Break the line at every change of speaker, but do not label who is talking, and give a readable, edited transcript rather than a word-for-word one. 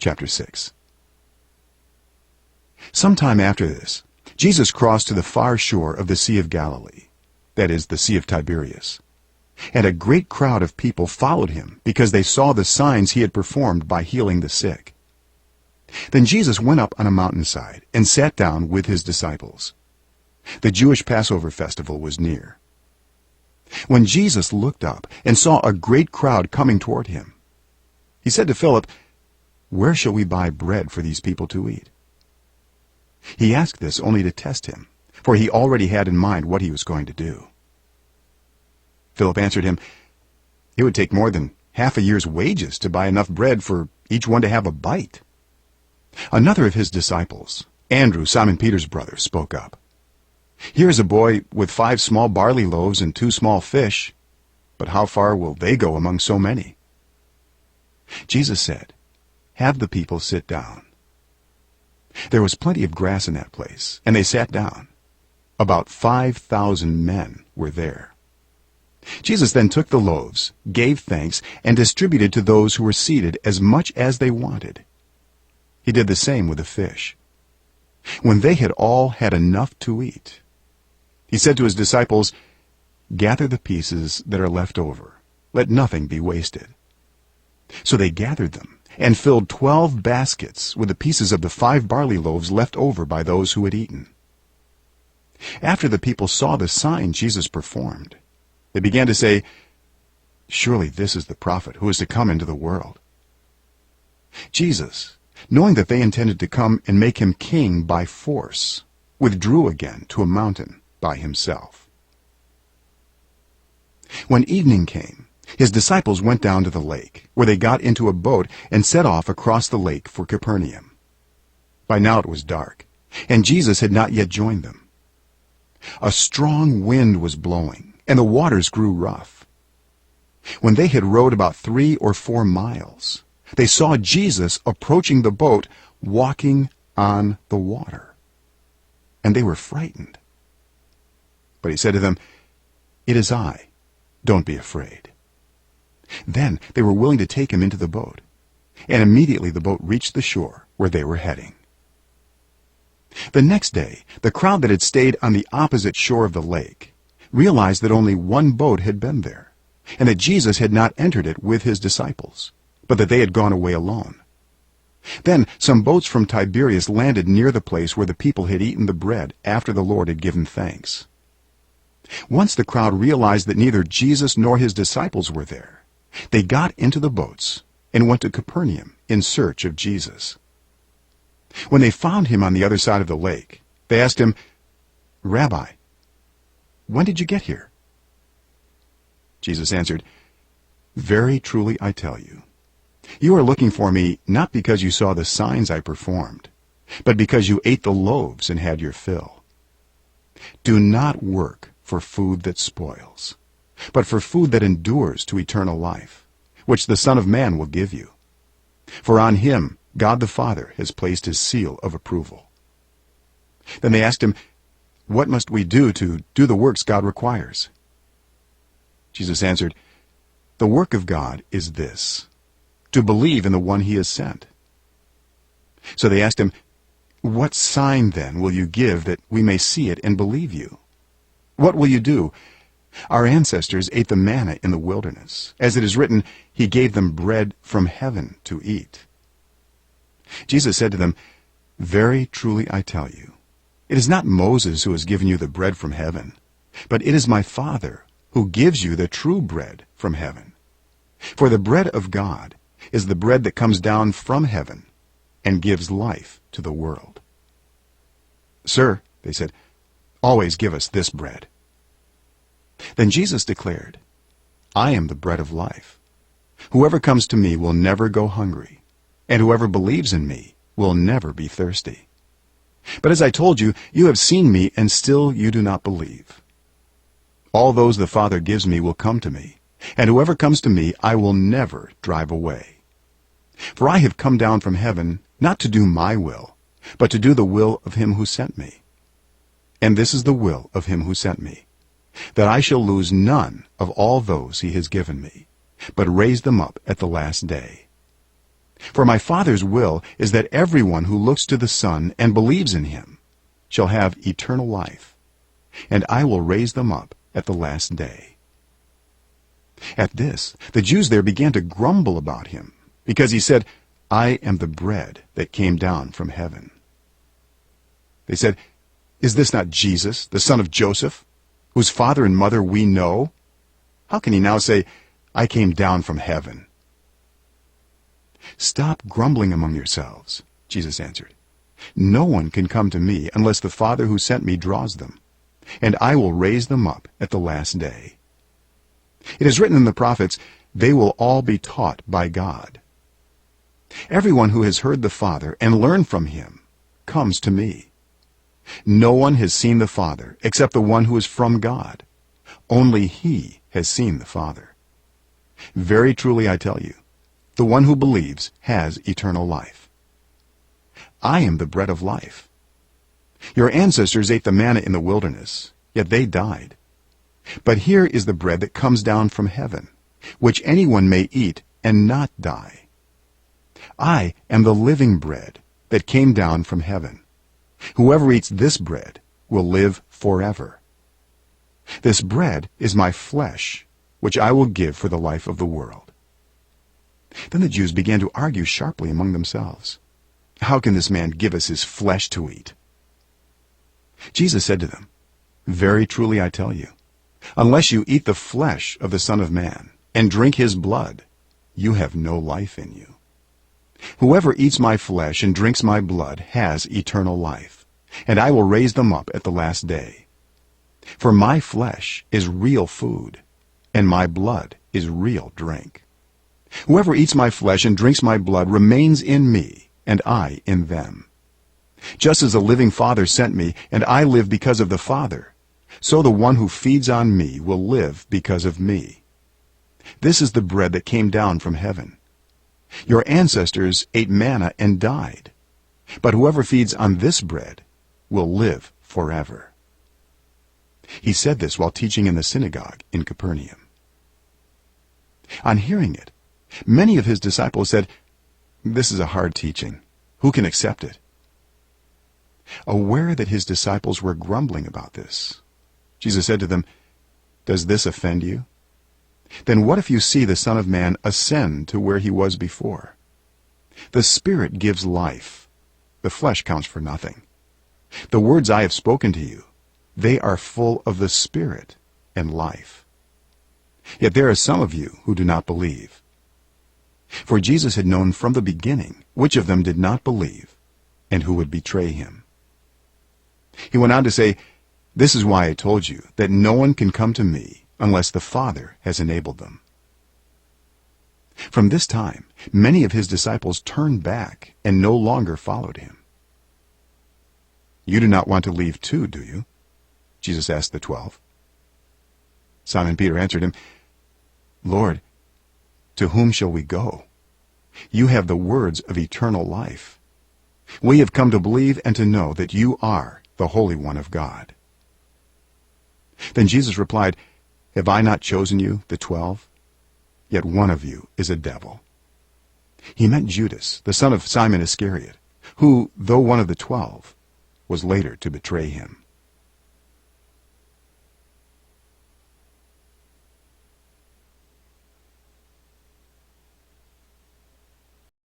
chapter 6. Sometime after this, Jesus crossed to the far shore of the Sea of Galilee, that is, the Sea of Tiberias. And a great crowd of people followed him because they saw the signs he had performed by healing the sick. Then Jesus went up on a mountainside and sat down with his disciples. The Jewish Passover festival was near. When Jesus looked up and saw a great crowd coming toward him, he said to Philip, "Where shall we buy bread for these people to eat?" He asked this only to test him, for he already had in mind what he was going to do. Philip answered him, "It would take more than half a year's wages to buy enough bread for each one to have a bite." Another of his disciples, Andrew, Simon Peter's brother, spoke up. "Here is a boy with 5 small barley loaves and 2 small fish, but how far will they go among so many?" Jesus said, "Have the people sit down." There was plenty of grass in that place, and they sat down. About 5,000 men were there. Jesus then took the loaves, gave thanks, and distributed to those who were seated as much as they wanted. He did the same with the fish. When they had all had enough to eat, he said to his disciples, "Gather the pieces that are left over. Let nothing be wasted." So they gathered them and filled 12 baskets with the pieces of the 5 barley loaves left over by those who had eaten. After the people saw the sign Jesus performed, they began to say, "Surely this is the prophet who is to come into the world." Jesus, knowing that they intended to come and make him king by force, withdrew again to a mountain by himself. When evening came, his disciples went down to the lake, where they got into a boat and set off across the lake for Capernaum. By now it was dark, and Jesus had not yet joined them. A strong wind was blowing, and the waters grew rough. When they had rowed about 3 or 4 miles, they saw Jesus approaching the boat, walking on the water. And they were frightened. But he said to them, "It is I. Don't be afraid." Then they were willing to take him into the boat, and immediately the boat reached the shore where they were heading. The next day, the crowd that had stayed on the opposite shore of the lake realized that only one boat had been there, and that Jesus had not entered it with his disciples, but that they had gone away alone. Then some boats from Tiberias landed near the place where the people had eaten the bread after the Lord had given thanks. Once the crowd realized that neither Jesus nor his disciples were there, they got into the boats and went to Capernaum in search of Jesus. When they found him on the other side of the lake, they asked him, "Rabbi, when did you get here?" Jesus answered, "Very truly I tell you, you are looking for me not because you saw the signs I performed, but because you ate the loaves and had your fill. Do not work for food that spoils, but for food that endures to eternal life, which the Son of Man will give you. For on him God the Father has placed his seal of approval." Then they asked him, "What must we do to do the works God requires?" Jesus answered, "The work of God is this, to believe in the one he has sent." So they asked him, "What sign then will you give that we may see it and believe you? What will you do? Our ancestors ate the manna in the wilderness. As it is written, he gave them bread from heaven to eat." Jesus said to them, "Very truly I tell you, it is not Moses who has given you the bread from heaven, but it is my Father who gives you the true bread from heaven. For the bread of God is the bread that comes down from heaven and gives life to the world." "Sir," they said, "always give us this bread." Then Jesus declared, "I am the bread of life. Whoever comes to me will never go hungry, and whoever believes in me will never be thirsty. But as I told you, you have seen me, and still you do not believe. All those the Father gives me will come to me, and whoever comes to me I will never drive away. For I have come down from heaven not to do my will, but to do the will of him who sent me. And this is the will of him who sent me, that I shall lose none of all those he has given me, but raise them up at the last day. For my Father's will is that everyone who looks to the Son and believes in him shall have eternal life, and I will raise them up at the last day." At this, the Jews there began to grumble about him, because he said, "I am the bread that came down from heaven." They said, "Is this not Jesus, the son of Joseph, whose father and mother we know? How can he now say, 'I came down from heaven'?" "Stop grumbling among yourselves," Jesus answered. "No one can come to me unless the Father who sent me draws them, and I will raise them up at the last day. It is written in the prophets, 'They will all be taught by God.' Everyone who has heard the Father and learned from him comes to me. No one has seen the Father except the one who is from God. Only he has seen the Father. Very truly I tell you, the one who believes has eternal life. I am the bread of life. Your ancestors ate the manna in the wilderness, yet they died. But here is the bread that comes down from heaven, which anyone may eat and not die. I am the living bread that came down from heaven. Whoever eats this bread will live forever. This bread is my flesh, which I will give for the life of the world." Then the Jews began to argue sharply among themselves. "How can this man give us his flesh to eat?" Jesus said to them, "Very truly I tell you, unless you eat the flesh of the Son of Man and drink his blood, you have no life in you. Whoever eats my flesh and drinks my blood has eternal life, and I will raise them up at the last day. For my flesh is real food, and my blood is real drink. Whoever eats my flesh and drinks my blood remains in me, and I in them. Just as the living Father sent me, and I live because of the Father, so the one who feeds on me will live because of me. This is the bread that came down from heaven. Your ancestors ate manna and died, but whoever feeds on this bread will live forever." He said this while teaching in the synagogue in Capernaum. On hearing it, many of his disciples said, "This is a hard teaching. Who can accept it?" Aware that his disciples were grumbling about this, Jesus said to them, "Does this offend you? Then what if you see the Son of Man ascend to where he was before? The Spirit gives life. The flesh counts for nothing. The words I have spoken to you, they are full of the Spirit and life. Yet there are some of you who do not believe." For Jesus had known from the beginning which of them did not believe and who would betray him. He went on to say, "This is why I told you that no one can come to me unless the Father has enabled them." From this time, many of his disciples turned back and no longer followed him. "You do not want to leave too, do you?" Jesus asked the 12. Simon Peter answered him, "Lord, to whom shall we go? You have the words of eternal life. We have come to believe and to know that you are the Holy One of God." Then Jesus replied, "Have I not chosen you, the 12? Yet one of you is a devil." He meant Judas, the son of Simon Iscariot, who, though one of the 12, was later to betray him.